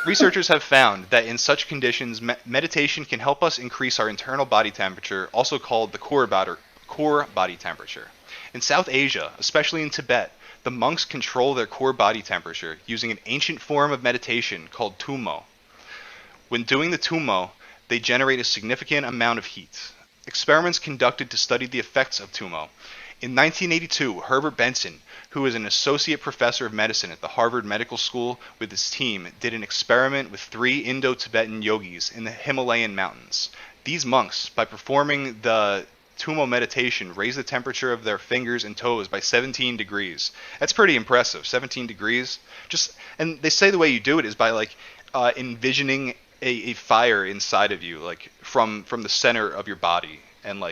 Researchers have found that in such conditions, meditation can help us increase our internal body temperature, also called the core body temperature. In South Asia, especially in Tibet, the monks control their core body temperature using an ancient form of meditation called tummo. When doing the tummo, they generate a significant amount of heat. Experiments conducted to study the effects of tummo. In 1982, Herbert Benson, who is an associate professor of medicine at the Harvard Medical School, with his team, did an experiment with 3 Indo-Tibetan yogis in the Himalayan mountains. These monks, by performing the tummo meditation, raised the temperature of their fingers and toes by 17 degrees. That's pretty impressive. 17 degrees. And they say the way you do it is by envisioning a fire inside of you, like from the center of your body, and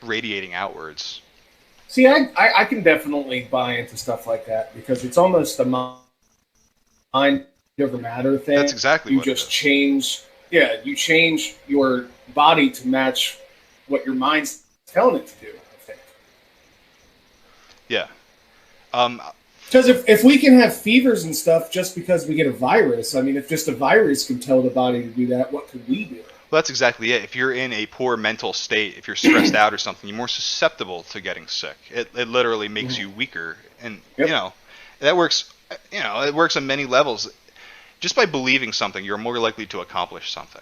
radiating outwards. See, I can definitely buy into stuff like that because it's almost a mind over matter thing. That's exactly You what it just is. change, yeah, you change your body to match what your mind's telling it to do, I think. Yeah. Um, Because if we can have fevers and stuff just because we get a virus, I mean, if just a virus can tell the body to do that, what could we do? well, that's exactly it. If you're in a poor mental state, if you're stressed out or something, you're more susceptible to getting sick. It literally makes you weaker, and Yep. that works. It works on many levels. Just by believing something, you're more likely to accomplish something.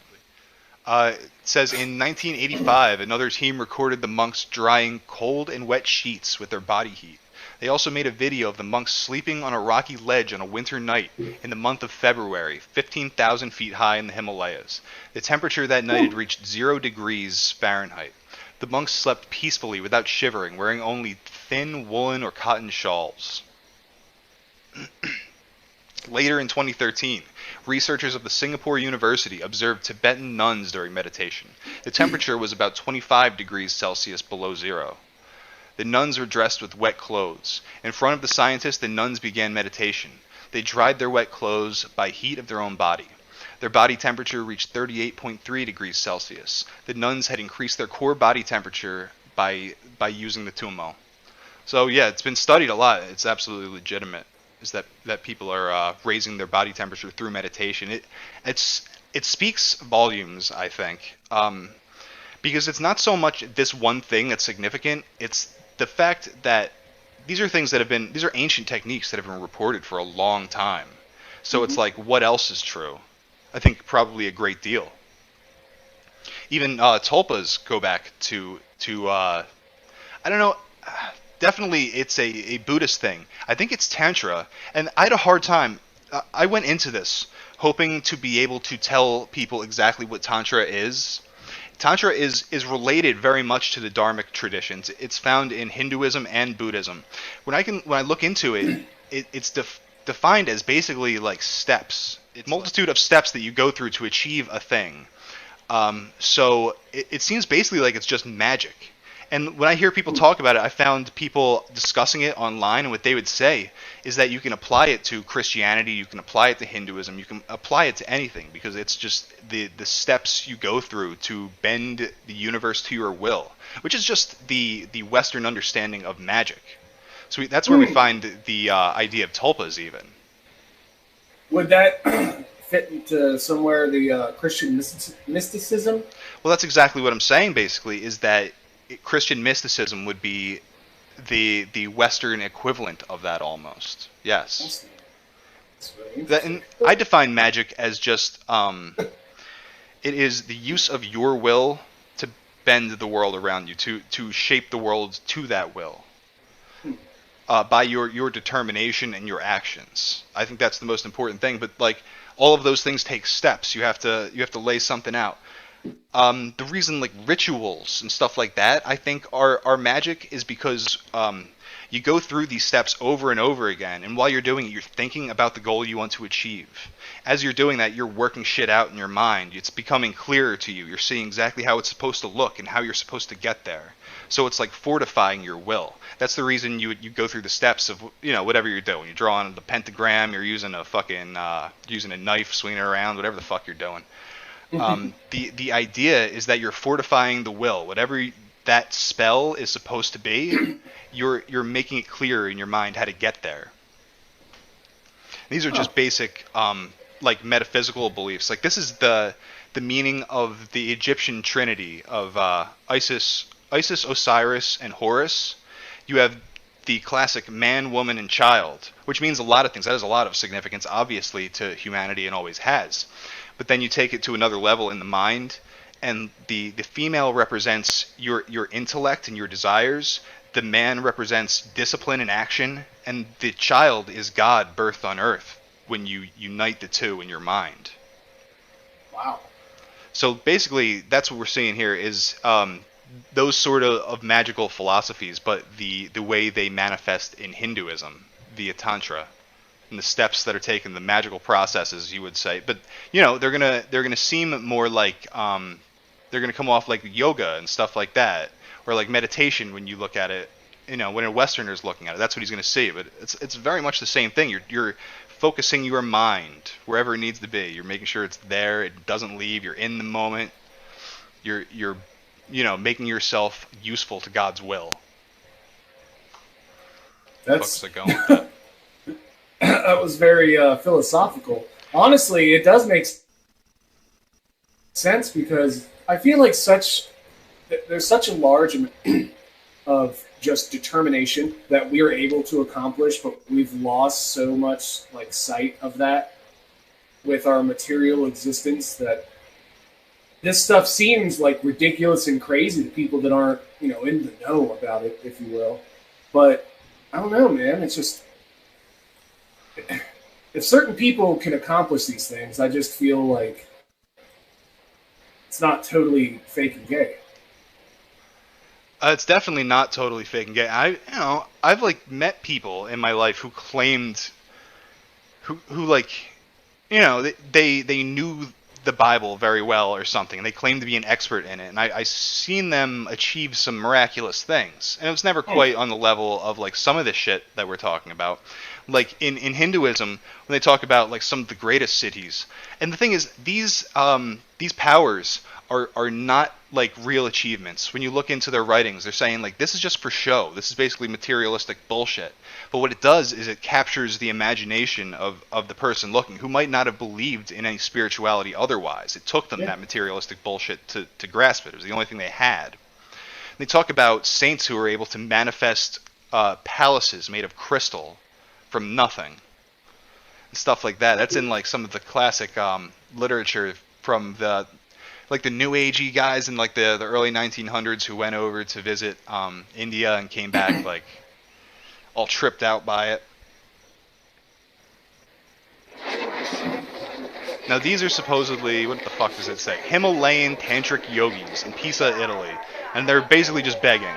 It says in 1985, another team recorded the monks drying cold and wet sheets with their body heat. They also made a video of the monks sleeping on a rocky ledge on a winter night in the month of February, 15,000 feet high in the Himalayas. The temperature that night had reached 0 degrees Fahrenheit. The monks slept peacefully without shivering, wearing only thin woolen or cotton shawls. Later in 2013, researchers of the Singapore University observed Tibetan nuns during meditation. The temperature was about 25 degrees Celsius below zero. The nuns were dressed with wet clothes. In front of the scientists, the nuns began meditation. They dried their wet clothes by heat of their own body. Their body temperature reached 38.3 degrees Celsius. The nuns had increased their core body temperature by using the tummo. So yeah, it's been studied a lot. It's absolutely legitimate. Is that people are raising their body temperature through meditation? It speaks volumes, I think, because it's not so much this one thing that's significant. It's the fact that these are ancient techniques that have been reported for a long time. So it's like, what else is true? I think probably a great deal. Even tulpas go back to I don't know. Definitely, it's a Buddhist thing. I think it's Tantra, and I had a hard time. I went into this hoping to be able to tell people exactly what Tantra is. Tantra is related very much to the Dharmic traditions. It's found in Hinduism and Buddhism. When I look into it's defined as basically like steps. It's a multitude of steps that you go through to achieve a thing. So it seems basically like it's just magic. And when I hear people talk about it, I found people discussing it online, and what they would say is that you can apply it to Christianity, you can apply it to Hinduism, you can apply it to anything, because it's just the steps you go through to bend the universe to your will, which is just the Western understanding of magic. So that's where we find the idea of tulpas even. Would that fit into somewhere the Christian mysticism? Well, that's exactly what I'm saying, basically, is that Christian mysticism would be the Western equivalent of that almost. Yes. And I define magic as just it is the use of your will to bend the world around you, to shape the world to that will. By your determination and your actions. I think that's the most important thing. But like all of those things take steps. You have to lay something out. The reason like rituals and stuff like that I think are magic is because you go through these steps over and over again, and while you're doing it, you're thinking about the goal you want to achieve. As you're doing that, you're working shit out in your mind. It's becoming clearer to you. You're seeing exactly how it's supposed to look and how you're supposed to get there. So it's like fortifying your will. That's the reason you go through the steps of whatever you're doing. You're drawing the pentagram. You're using a fucking using a knife, swinging it around, whatever the fuck you're doing. The idea is that you're fortifying the will. Whatever that spell is supposed to be, you're making it clear in your mind how to get there. These are just basic like metaphysical beliefs. Like this is the meaning of the Egyptian trinity of Isis, Osiris, and Horus. You have the classic man, woman, and child, which means a lot of things. That has a lot of significance, obviously, to humanity and always has. But then you take it to another level in the mind, and the female represents your intellect and your desires. The man represents discipline and action, and the child is God birthed on earth when you unite the two in your mind. Wow. So basically, that's what we're seeing here is those sort of magical philosophies, but the way they manifest in Hinduism via Tantra, and the steps that are taken, the magical processes, you would say. But you know, they're gonna seem more like they're gonna come off like yoga and stuff like that, or like meditation when you look at it. You know, when a Westerner's looking at it, that's what he's gonna see. But it's very much the same thing. You're focusing your mind wherever it needs to be. You're making sure it's there. It doesn't leave. You're in the moment. You're you know, making yourself useful to God's will. That's Fuck's going with that? that was very philosophical. Honestly, it does make sense because I feel like there's such a large amount of just determination that we are able to accomplish, but we've lost so much like sight of that with our material existence that this stuff seems like ridiculous and crazy to people that aren't, you know, in the know about it, if you will. But I don't know, man. It's just if certain people can accomplish these things, I just feel like it's not totally fake and gay. It's definitely not totally fake and gay. I've like met people in my life who claimed, who like, you know, they knew the Bible very well or something, and they claimed to be an expert in it. And I seen them achieve some miraculous things, and it was never quite on the level of like some of the shit that we're talking about. Like in Hinduism, when they talk about like some of the greatest cities, and the thing is, these powers are not like real achievements. When you look into their writings, they're saying like this is just for show. This is basically materialistic bullshit. But what it does is it captures the imagination of the person looking, who might not have believed in any spirituality otherwise. It took them that materialistic bullshit to grasp it. It was the only thing they had. They talk about saints who are able to manifest palaces made of crystal from nothing, and stuff like that. That's in like some of the classic literature from the New Agey guys in like the early 1900s who went over to visit India and came back like all tripped out by it. Now these are supposedly, what the fuck does it say? Himalayan tantric yogis in Pisa, Italy, and they're basically just begging.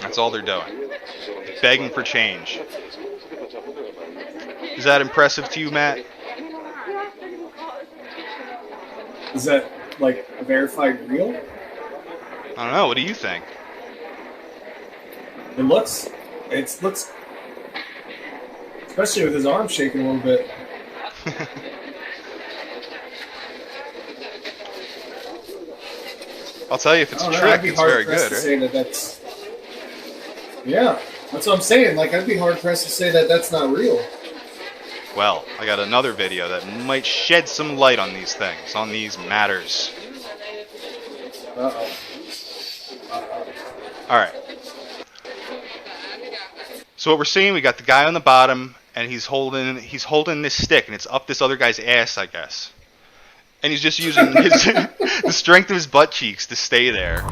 That's all they're doing. Begging for change. Is that impressive to you, Matt? Is that like verified real? I don't know. What do you think? It looks, especially with his arm shaking a little bit. I'll tell you, if it's a trick, it's very good, right? Say yeah, that's what I'm saying. Like, I'd be hard pressed to say that that's not real. Well, I got another video that might shed some light on these things, on these matters. Uh-oh. Alright. So what we're seeing, we got the guy on the bottom, and he's holding this stick, and it's up this other guy's ass, I guess. And he's just using the strength of his butt cheeks to stay there.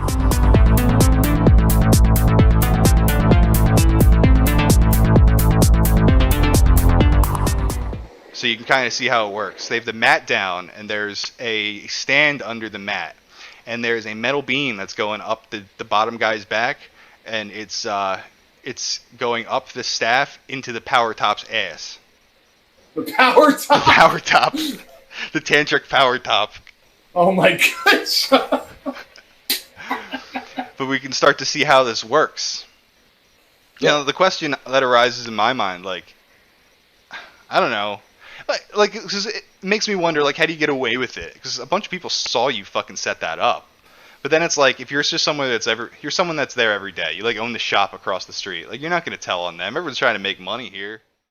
So you can kind of see how it works. They have the mat down, and there's a stand under the mat. And there's a metal beam that's going up the bottom guy's back, and it's going up the staff into the power top's ass. The power top? The power top. The tantric power top. Oh my gosh. But we can start to see how this works. You know, the question that arises in my mind, like, I don't know. Like, cause it makes me wonder, like, how do you get away with it? Because a bunch of people saw you fucking set that up. But then it's like, if you're just someone you're someone that's there every day, you like own the shop across the street, like, you're not going to tell on them. Everyone's trying to make money here.